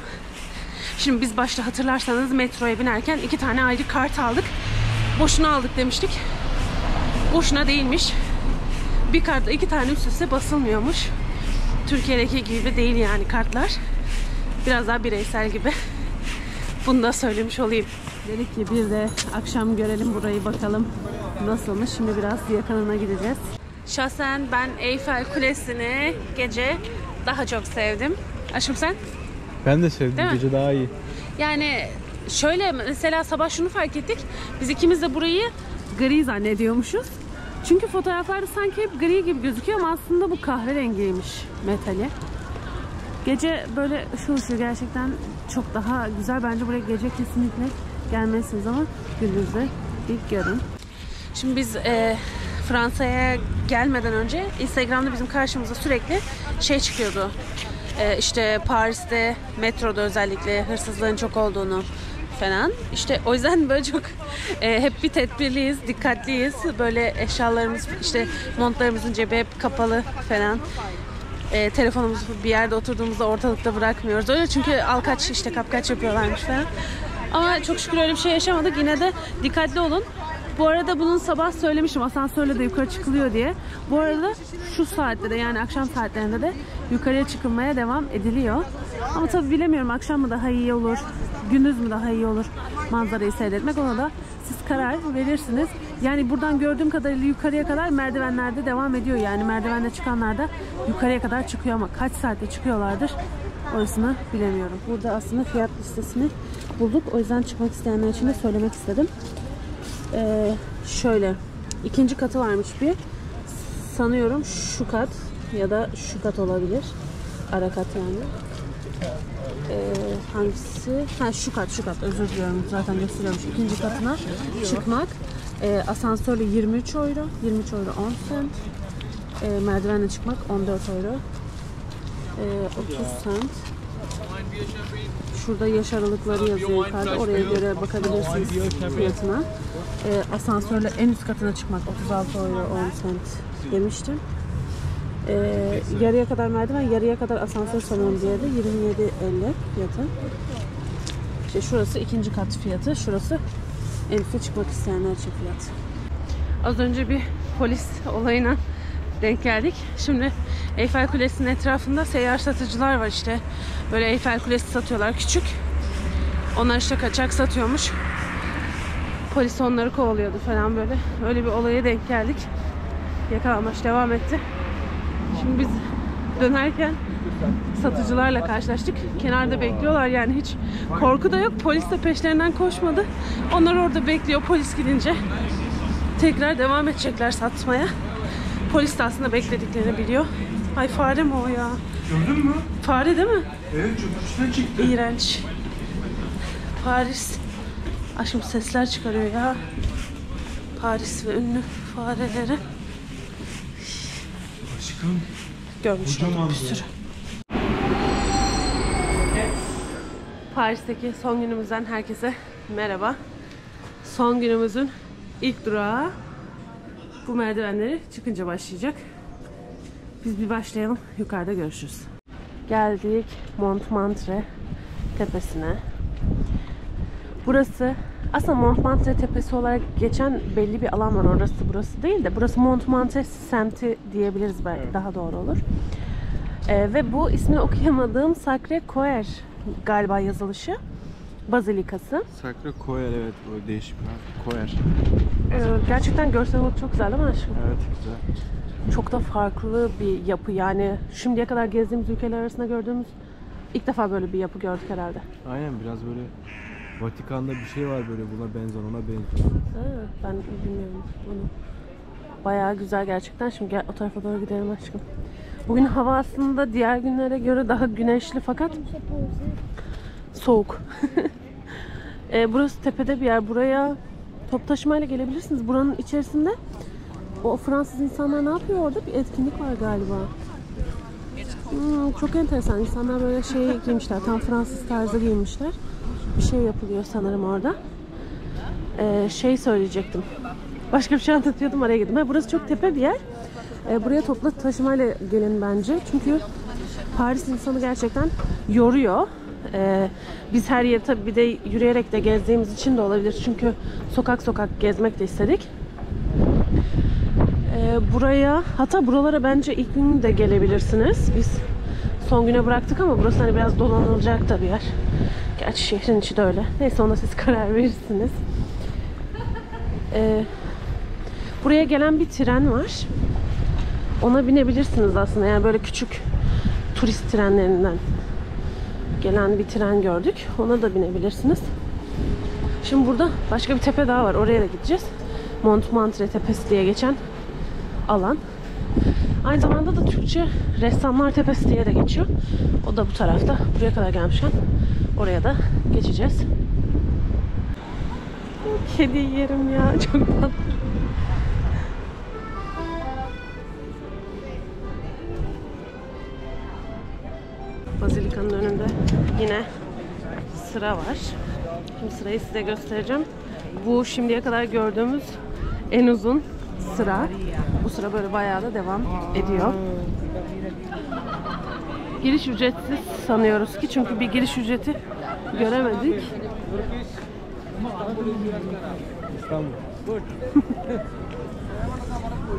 S1: Şimdi biz başta hatırlarsanız metroya binerken 2 tane ayrı kart aldık. Boşuna aldık demiştik. Boşuna değilmiş. Bir kartta 2 tane üst üste basılmıyormuş. Türkiye'deki gibi değil yani kartlar. Biraz daha bireysel gibi. Bunu da söylemiş olayım. Dedik ki bir de akşam görelim burayı, bakalım nasılmış. Şimdi biraz yakınına gideceğiz. Şahsen ben Eyfel Kulesi'ni gece daha çok sevdim. Aşkım sen?
S2: Ben de sevdim.
S1: Değil mi?
S2: Gece daha iyi.
S1: Yani şöyle mesela sabah şunu fark ettik. Biz ikimiz de burayı gri zannediyormuşuz. Çünkü fotoğraflarda sanki hep gri gibi gözüküyor ama aslında bu kahverengiymiş metali. Gece böyle ışıl ışıl gerçekten çok daha güzel. Bence buraya gece kesinlikle gelmelisiniz ama gündüzde ilk görün. Şimdi biz Fransa'ya gelmeden önce Instagram'da bizim karşımıza sürekli şey çıkıyordu. İşte Paris'te metroda özellikle hırsızlığın çok olduğunu falan. İşte o yüzden böyle çok hep bir tedbirliyiz, dikkatliyiz. Böyle eşyalarımız, işte montlarımızın cebi hep kapalı falan. Telefonumuzu bir yerde oturduğumuzda ortalıkta bırakmıyoruz. Öyle çünkü alkaç işte kapkaç yapıyorlarmış falan. Ama çok şükür öyle bir şey yaşamadık. Yine de dikkatli olun. Bu arada bunun sabah söylemiştim asansörle de yukarı çıkılıyor diye. Bu arada şu saatte de yani akşam saatlerinde de yukarıya çıkılmaya devam ediliyor. Ama tabii bilemiyorum akşam mı daha iyi olur, gündüz mü daha iyi olur manzarayı seyretmek, ona da siz karar verirsiniz. Yani buradan gördüğüm kadarıyla yukarıya kadar merdivenlerde devam ediyor. Yani merdivende çıkanlar da yukarıya kadar çıkıyor ama kaç saatte çıkıyorlardır orasını bilemiyorum. Burada aslında fiyat listesini bulduk. O yüzden çıkmak isteyenler için de söylemek istedim. Şöyle 2. katı varmış bir. Sanıyorum şu kat ya da şu kat olabilir. Ara kat yani. Hangisi? Ha şu kat özür diliyorum. Zaten gösteriyormuş. 2. katına çıkmak. Asansörle 23 euro. 23 euro 10 cent. Merdivenle çıkmak 14 euro. 30 cent. Şurada yaş aralıkları yazıyor yukarıda. Oraya göre bakabilirsiniz fiyatına. Asansörle en üst katına çıkmak 36 euro 10 cent demiştim. Yarıya kadar merdiven, yarıya kadar asansör salonu diye de 27.50 fiyatı. İşte şurası 2. kat fiyatı. Şurası en üste çıkmak isteyenler için fiyat. Az önce bir polis olayına denk geldik. Şimdi Eyfel Kulesi'nin etrafında seyyar satıcılar var işte. Böyle Eyfel Kulesi satıyorlar küçük. Onlar işte kaçak satıyormuş. Polis onları kovalıyordu falan böyle. Öyle bir olaya denk geldik. Yakalanmaç devam etti. Şimdi biz dönerken satıcılarla karşılaştık. Kenarda bekliyorlar yani hiç korku da yok. Polis de peşlerinden koşmadı. Onlar orada bekliyor polis gidince. Tekrar devam edecekler satmaya. Polis de aslında beklediklerini biliyor. Ay fare mi o ya?
S3: Gördün mü?
S1: Fare değil mi?
S3: Evet, çöpüşten çıktı.
S1: İğrenç. Paris. Aşkım sesler çıkarıyor ya. Paris ve ünlü fareleri.
S3: Aşkım.
S1: Görmüştüm bir sürü. Paris'teki son günümüzden herkese merhaba. Son günümüzün ilk durağı bu merdivenleri çıkınca başlayacak. Biz bir başlayalım. Yukarıda görüşürüz. Geldik Montmartre tepesine. Burası aslında Montmartre tepesi olarak geçen belli bir alan var. Orası burası değil de burası Montmartre semti diyebiliriz belki, daha doğru olur. Ve bu ismini okuyamadığım Sacré-Cœur galiba yazılışı. Bazilikası.
S3: Sacré-Cœur, evet, o değişik bir Cœur.
S1: Gerçekten görsel olarak çok güzel değil mi aşkım?
S3: Evet, güzel.
S1: Çok da farklı bir yapı yani. Şimdiye kadar gezdiğimiz ülkeler arasında gördüğümüz ilk defa böyle bir yapı gördük herhalde.
S3: Aynen, biraz böyle Vatikan'da bir şey var böyle buna benzer, ona benziyor.
S1: Evet, ben bilmiyorum bunu. Bayağı güzel gerçekten. Şimdi gel o tarafa doğru gidelim aşkım. Bugün hava aslında diğer günlere göre daha güneşli fakat soğuk. Burası tepede bir yer. Buraya top taşımayla gelebilirsiniz. Buranın içerisinde o Fransız insanlar ne yapıyor orada? Bir etkinlik var galiba. Çok enteresan. İnsanlar böyle şey giymişler. Tam Fransız tarzı giymişler. Bir şey yapılıyor sanırım orada. Şey söyleyecektim. Başka bir şey anlatıyordum, araya girdim. Burası çok tepe bir yer. Buraya toplu taşımayla gelin bence. Çünkü Paris insanı gerçekten yoruyor. Biz her yeri tabii bir de yürüyerek de gezdiğimiz için de olabilir. Çünkü sokak sokak gezmek de istedik. Buraya, hatta buralara bence ilk gün de gelebilirsiniz. Biz son güne bıraktık ama burası hani biraz dolanılacak da bir yer. Gerçi şehrin içi de öyle. Neyse, ona siz karar verirsiniz. Buraya gelen bir tren var. Ona binebilirsiniz aslında. Yani böyle küçük turist trenlerinden gelen bir tren gördük. Ona da binebilirsiniz. Şimdi burada başka bir tepe daha var. Oraya da gideceğiz. Montmartre Tepesi diye geçen alan. Aynı zamanda da Türkçe Ressamlar Tepesi diye de geçiyor. O da bu tarafta. Buraya kadar gelmişken oraya da geçeceğiz. Kedi yerim ya. Çok tatlı. Bazilika'nın önünde yine sıra var. Şimdi sırayı size göstereceğim. Bu şimdiye kadar gördüğümüz en uzun sıra. Bu sıra böyle bayağı da devam ediyor. Giriş ücretsiz sanıyoruz ki, çünkü bir giriş ücreti göremedik.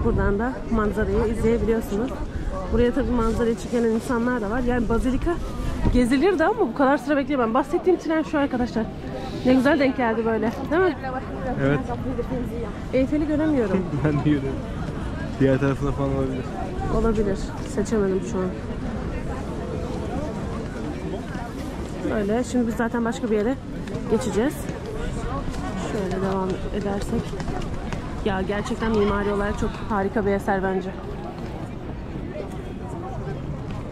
S1: Buradan da manzarayı izleyebiliyorsunuz. Buraya tabii manzarayı çeken insanlar da var. Yani Bazilika gezilirdi ama bu kadar sıra bekleyemem. Bahsettiğim tren şu arkadaşlar. Ne güzel denk geldi böyle. Değil mi?
S3: Evet.
S1: Eyfel'i göremiyorum.
S3: Ben de görüyorum. Diğer tarafına falan olabilir.
S1: Olabilir. Seçemedim şu an. Böyle. Şimdi biz zaten başka bir yere geçeceğiz. Şöyle devam edersek. Ya gerçekten mimari olarak çok harika bir eser bence.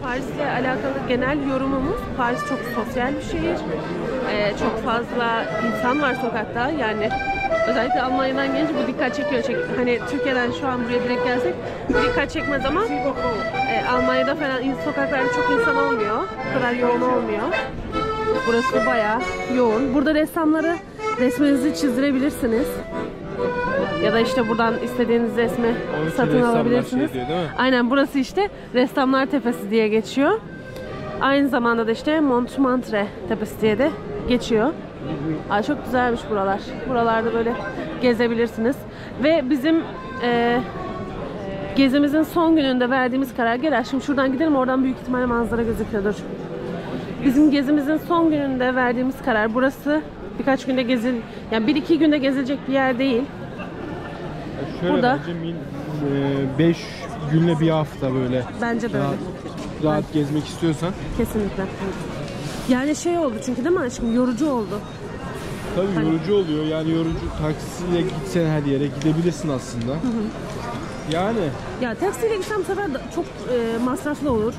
S1: Paris'le alakalı genel yorumumuz, Paris çok sosyal bir şehir. Çok fazla insan var sokakta. Yani özellikle Almanya'dan gelince bu dikkat çekiyor. Hani Türkiye'den şu an buraya direkt gelsek bu dikkat çekmez ama Almanya'da falan sokaklarda çok insan olmuyor. Bu kadar yoğun olmuyor. Burası bayağı yoğun. Burada resminizi çizdirebilirsiniz. Ya da işte buradan istediğiniz resmi satın alabilirsiniz.
S3: Şey diyor, değil mi?
S1: Aynen, burası işte Ressamlar Tepesi diye geçiyor. Aynı zamanda da işte Montmartre Tepesi diye de geçiyor. Ay, çok güzelmiş buralar. Buralarda böyle gezebilirsiniz. Ve bizim gezimizin son gününde verdiğimiz karar, gel şimdi şuradan gidelim, oradan büyük ihtimalle manzara gözüküyordur. Bizim gezimizin son gününde verdiğimiz karar, burası birkaç günde yani 1-2 günde gezilecek bir yer değil.
S3: Şöyle
S1: burada
S3: bence 5 günle bir hafta böyle.
S1: Bence de öyle.
S3: Rahat gezmek istiyorsan.
S1: Kesinlikle. Yani şey oldu çünkü, değil mi aşkım? Yorucu oldu.
S3: Tabii
S1: hani
S3: yorucu oluyor. Yani yorucu, taksiyle gitsen her yere gidebilirsin aslında. Yani.
S1: Ya taksiyle gitsem bu sefer çok masraflı olur.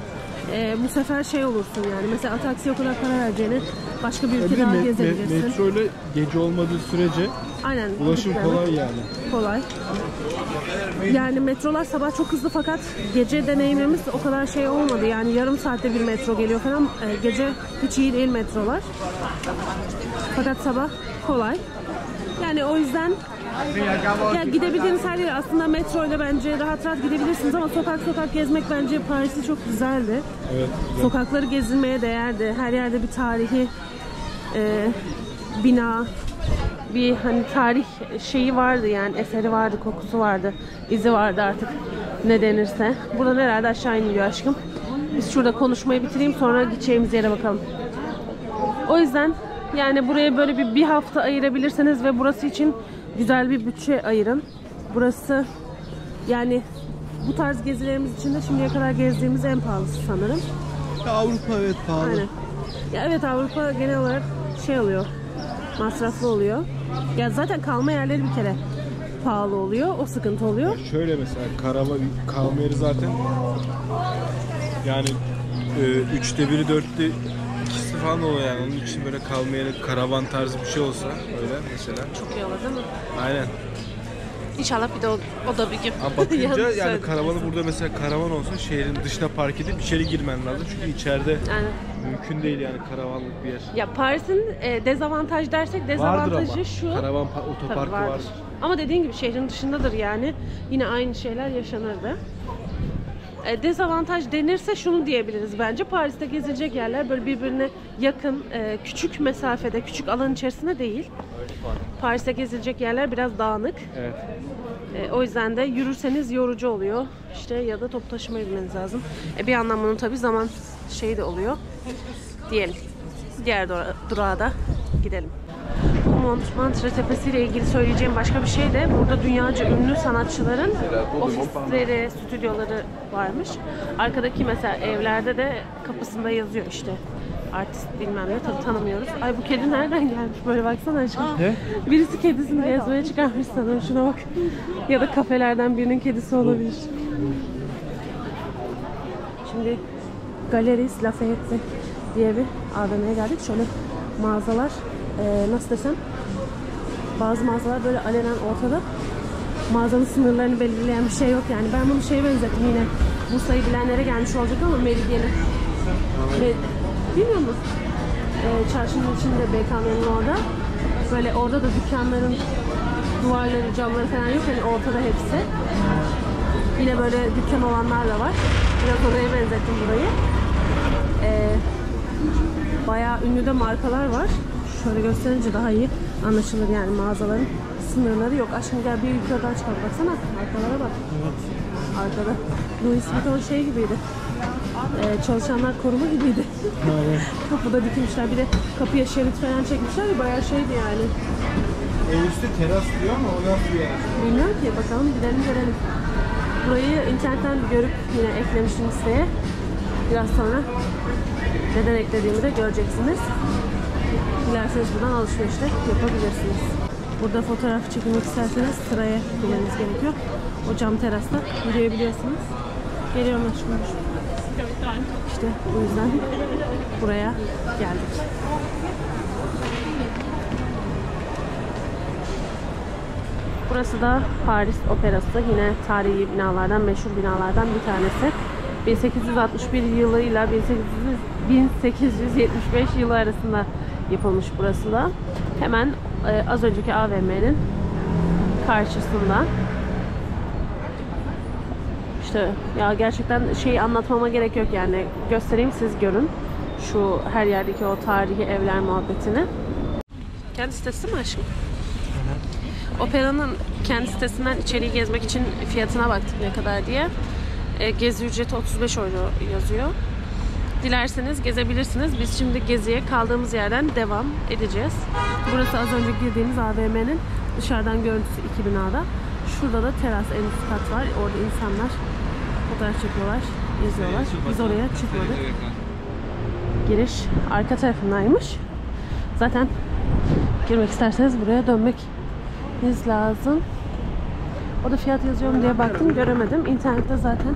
S1: Bu sefer şey olursun yani. Mesela taksiye o kadar para vereceğine başka bir ülke daha gezebilirsin.
S3: Metro ile gece olmadığı sürece
S1: aynen,
S3: ulaşım kolay yani.
S1: Kolay. Yani metrolar sabah çok hızlı fakat gece deneyimimiz o kadar şey olmadı. Yani yarım saatte bir metro geliyor falan. Gece hiç iyi değil metrolar. Fakat sabah kolay. Yani o yüzden ya gidebildiğiniz her yere aslında metro ile bence rahat rahat gidebilirsiniz ama sokak sokak gezmek bence Paris'te çok güzeldi.
S3: Evet, güzel.
S1: Sokakları gezilmeye değerdi. Her yerde bir tarihi bina, bir hani tarih şeyi vardı, yani eseri vardı, kokusu vardı, izi vardı, artık ne denirse. Buradan herhalde aşağı iniliyor aşkım. Biz şurada konuşmayı bitireyim, sonra gideceğimiz yere bakalım. O yüzden yani buraya böyle bir hafta ayırabilirseniz ve burası için güzel bir bütçe ayırın. Burası yani bu tarz gezilerimiz için de şimdiye kadar gezdiğimiz en pahalısı sanırım.
S3: Avrupa evet pahalı.
S1: Aynen. Ya evet, Avrupa genel olarak şey oluyor, masraflı oluyor. Ya zaten kalma yerleri bir kere pahalı oluyor, o sıkıntı oluyor.
S3: Ya şöyle mesela kalma yeri zaten yani 3'te 1'i 4'te 2'si falan oluyor yani. Onun için böyle kalma yeri, karavan tarzı bir şey olsa öyle mesela.
S1: Çok iyi olur değil mi?
S3: Aynen.
S1: İnşallah bir de o da bir gün.
S3: Bakınca yani karavanı burada mesela karavan olsa şehrin dışına park edip içeri girmen lazım çünkü içeride
S1: Aynen.
S3: mümkün değil yani karavanlık bir yer.
S1: Ya Paris'in dezavantaj dersek
S3: Vardır
S1: dezavantajı
S3: ama.
S1: şu.
S3: Karavan
S1: Tabii
S3: otoparkı
S1: vardır.
S3: var.
S1: Ama dediğin gibi şehrin dışındadır yani. Yine aynı şeyler yaşanırdı. Dezavantaj denirse şunu diyebiliriz bence. Paris'te gezilecek yerler böyle birbirine yakın, küçük mesafede, küçük alan içerisinde değil. Paris'te gezilecek yerler biraz dağınık.
S3: Evet.
S1: O yüzden de yürürseniz yorucu oluyor. İşte ya da toplu taşıma binmeniz lazım. Bir yandan bunun tabii zaman şeyi de oluyor. Diyelim. Diğer durağa da gidelim. Montmartre Tepesi ile ilgili söyleyeceğim başka bir şey de burada dünyaca ünlü sanatçıların ofisleri, stüdyoları varmış. Arkadaki mesela evlerde de kapısında yazıyor işte artist bilmem ne, tabii tanımıyoruz. Ay bu kedi nereden gelmiş böyle baksana aşkım.
S3: Ne?
S1: Birisi kedisini gezmeye çıkarmış sanırım, şuna bak. Ya da kafelerden birinin kedisi olabilir. Şimdi Galeries Lafayette diye bir AVM'ye geldik. Şöyle mağazalar, nasıl desem, bazı mağazalar böyle alenen ortada. Mağazanın sınırlarını belirleyen bir şey yok yani. Ben bunu şeye benzettim yine. Bursa'yı bilenlere gelmiş olacak ama Meridyen'e. Bilmiyor musun? Çarşının içinde BKM'nin orada. Böyle orada da dükkanların duvarları, camları falan yok. Hani ortada hepsi. Yine böyle dükkan olanlar da var. Biraz oraya benzettim burayı. Bayağı ünlü de markalar var. Şöyle gösterince daha iyi anlaşılır yani mağazaların sınırları yok. Aşkım gel bir yukarıdan çıkalım. Baksana markalara bak. Evet. Arkada Louis Vuitton şey gibiydi. Çalışanlar koruma gibiydi.
S2: Evet.
S1: Kapıda dikilmişler. Bir de kapıya şerit falan çekmişler. Bayağı şeydi yani.
S2: En üstte teras diyor ama o nasıl bir yer?
S1: Bilmiyorum ki. Bakalım gidelim görelim. Burayı internetten görüp yine eklemiştim listeye. Biraz sonra neden eklediğimi de göreceksiniz. Dilerseniz buradan alışveriş de yapabilirsiniz. Burada fotoğraf çekmek isterseniz sıraya girmeniz gerekiyor. O cam terasta yürüyebiliyorsunuz. Geliyorum aşkım. İşte bu yüzden buraya geldik. Burası da Paris Operası. Yine tarihi binalardan, meşhur binalardan bir tanesi. 1861 yılıyla 1875 yılı arasında yapılmış burası da. Hemen az önceki AVM'nin karşısında. İşte ya gerçekten şeyi anlatmama gerek yok yani. Göstereyim siz görün. Şu her yerdeki o tarihi evler muhabbetini. Kendi sitesi mi aşkım? Operanın kendi sitesinden içeriği gezmek için fiyatına baktık ne kadar diye. Gezi ücreti 35 euro yazıyor. Dilerseniz gezebilirsiniz. Biz şimdi geziye kaldığımız yerden devam edeceğiz. Burası az önce girdiğimiz AVM'nin dışarıdan görüntüsü iki binada. Şurada da teras en üst kat var. Orada insanlar fotoğraf çekiyorlar, geziyorlar. Biz oraya çıkmadık. Giriş arka tarafındaymış. Zaten girmek isterseniz buraya dönmeniz lazım. O da fiyat yazıyor mu diye baktım, göremedim. İnternette zaten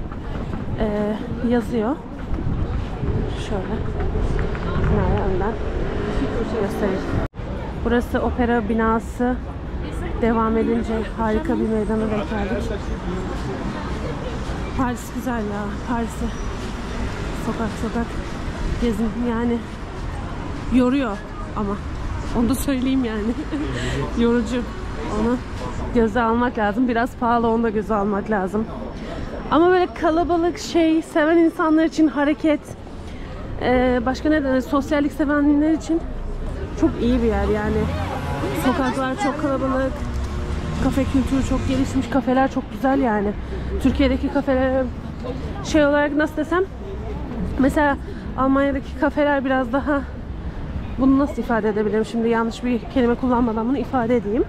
S1: yazıyor. Şöyle binaya önden göstereyim. Burası opera binası. Devam edince harika bir meydana denk geldik. Paris güzel ya. Paris'i sokak sokak gezin yani, yoruyor ama onu da söyleyeyim yani. Yorucu. Onu göze almak lazım. Biraz pahalı, onu da göze almak lazım. Ama böyle kalabalık şey seven insanlar için hareket, başka ne denir, sosyallik sevenler için çok iyi bir yer yani. Sokaklar çok kalabalık. Kafe kültürü çok gelişmiş. Kafeler çok güzel yani. Türkiye'deki kafeler şey olarak nasıl desem, mesela Almanya'daki kafeler biraz daha, bunu nasıl ifade edebilirim şimdi, yanlış bir kelime kullanmadan bunu ifade edeyim.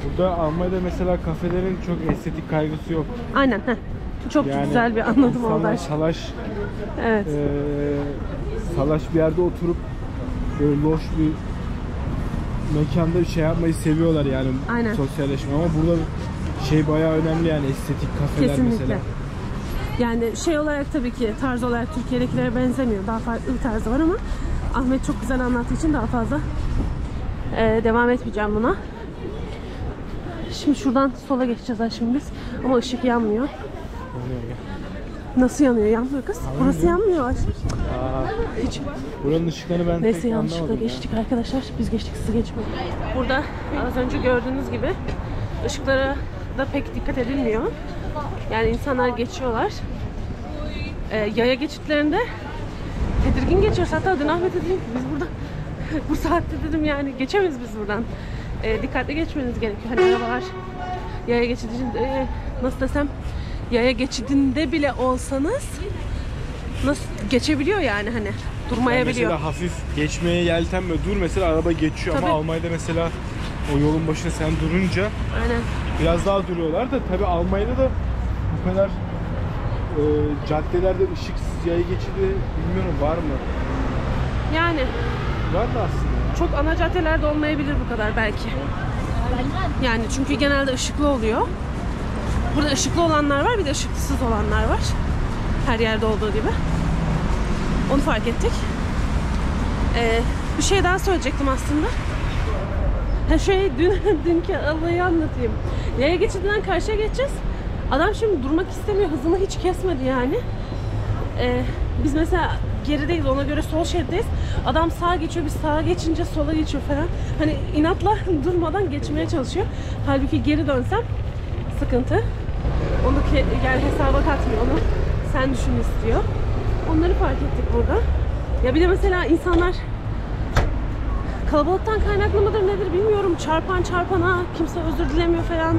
S3: Burada Almanya'da mesela kafelerin çok estetik kaygısı yok.
S1: Aynen. Çok yani güzel bir anladım oldu.
S3: Salaş,
S1: evet.
S3: Salaş bir yerde oturup böyle loş bir mekanda şey yapmayı seviyorlar yani. Aynen. Sosyalleşme, ama burada şey bayağı önemli yani, estetik kafeler. Kesinlikle. Mesela.
S1: Yani şey olarak tabii ki tarz olarak Türkiye'dekilere benzemiyor. Daha farklı bir tarzı var ama Ahmet çok güzel anlattığı için daha fazla devam etmeyeceğim buna. Şimdi şuradan sola geçeceğiz şimdi biz. Ama ışık yanmıyor. Nasıl yanıyor? Yanmıyor kız. Burası yanmıyor. Hiç.
S3: Buranın ışıklarını ben
S1: Neyse
S3: pek
S1: yanlışlıkla
S3: anlamadım ya.
S1: geçtik arkadaşlar. Biz geçtik, siz geçmeyin. Burada az önce gördüğünüz gibi ışıklara da pek dikkat edilmiyor. Yani insanlar geçiyorlar. Yaya geçitlerinde tedirgin geçiyoruz. Hatta dün Ahmet'e dedim ki biz burada bu saatte dedim yani geçemeyiz biz buradan. Dikkatli geçmeniz gerekiyor. Hani arabalar yaya geçidinde nasıl desem, yaya geçidinde bile olsanız nasıl geçebiliyor yani, hani durmayabiliyor.
S3: Mesela hafif geçmeye yeltenme, dur mesela araba geçiyor.
S1: Tabii.
S3: Ama Almanya'da mesela o yolun başına sen durunca
S1: Aynen.
S3: biraz daha duruyorlar da tabii Almanya'da da bu kadar caddelerde ışıksız yaya geçidi bilmiyorum var mı?
S1: Yani
S3: Var da aslında.
S1: çok ana caddelerde olmayabilir bu kadar belki. Yani çünkü genelde ışıklı oluyor. Burada ışıklı olanlar var, bir de ışıksız olanlar var. Her yerde olduğu gibi. Onu fark ettik. Bir şey daha söyleyecektim aslında. Dünkü olayı anlatayım. Yaya geçidinden karşıya geçeceğiz. Adam şimdi durmak istemiyor. Hızını hiç kesmedi yani. Biz mesela gerideyiz. Ona göre sol şeritteyiz. Adam sağa geçiyor. Biz sağa geçince sola geçiyor falan. Hani inatla durmadan geçmeye çalışıyor. Halbuki geri dönsem sıkıntı. Onu yani hesaba katmıyor. Onu sen düşün istiyor. Onları fark ettik burada. Ya bir de mesela insanlar kalabalıktan kaynaklı mıdır nedir bilmiyorum. Çarpan çarpana kimse özür dilemiyor falan.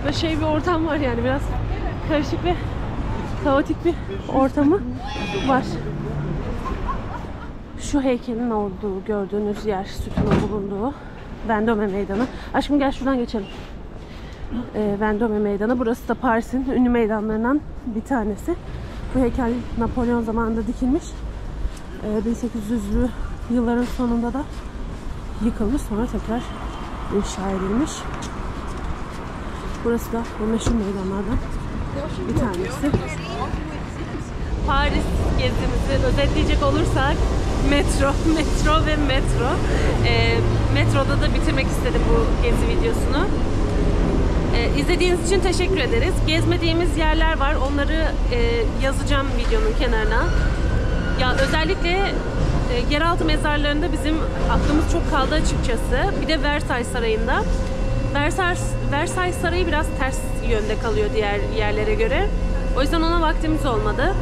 S1: Böyle bir ortam var yani, biraz karışık ve kaotik bir ortamı var. Şu heykelin olduğu gördüğünüz yer, sütunun bulunduğu Vendôme Meydanı. Aşkım gel şuradan geçelim. Vendôme Meydanı. Burası da Paris'in ünlü meydanlarından bir tanesi. Bu heykel Napolyon zamanında dikilmiş. 1800'lü yılların sonunda da yıkılmış, sonra tekrar inşa edilmiş. Burası da bu meşhur meydanlardan bir tanesi. Paris gezimizi özetleyecek olursak metro ve metro. Metroda da bitirmek istedim bu gezi videosunu. İzlediğiniz için teşekkür ederiz. Gezmediğimiz yerler var. Onları yazacağım videonun kenarına. Ya özellikle yeraltı mezarlarında bizim aklımız çok kaldı açıkçası. Bir de Versailles Sarayı'nda. Versailles Sarayı biraz ters yönde kalıyor diğer yerlere göre. O yüzden ona vaktimiz olmadı.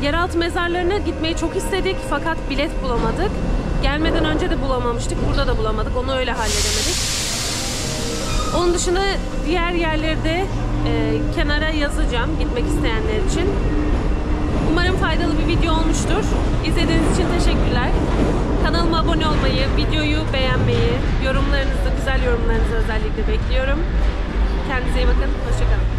S1: Yeraltı mezarlarına gitmeyi çok istedik fakat bilet bulamadık. Gelmeden önce de bulamamıştık. Burada da bulamadık. Onu öyle halledemedik. Onun dışında diğer yerleri de kenara yazacağım gitmek isteyenler için. Umarım faydalı bir video olmuştur. İzlediğiniz için teşekkürler. Kanalıma abone olmayı, videoyu beğenmeyi, yorumlarınızı, güzel yorumlarınızı özellikle bekliyorum. Kendinize iyi bakın. Hoşça kalın.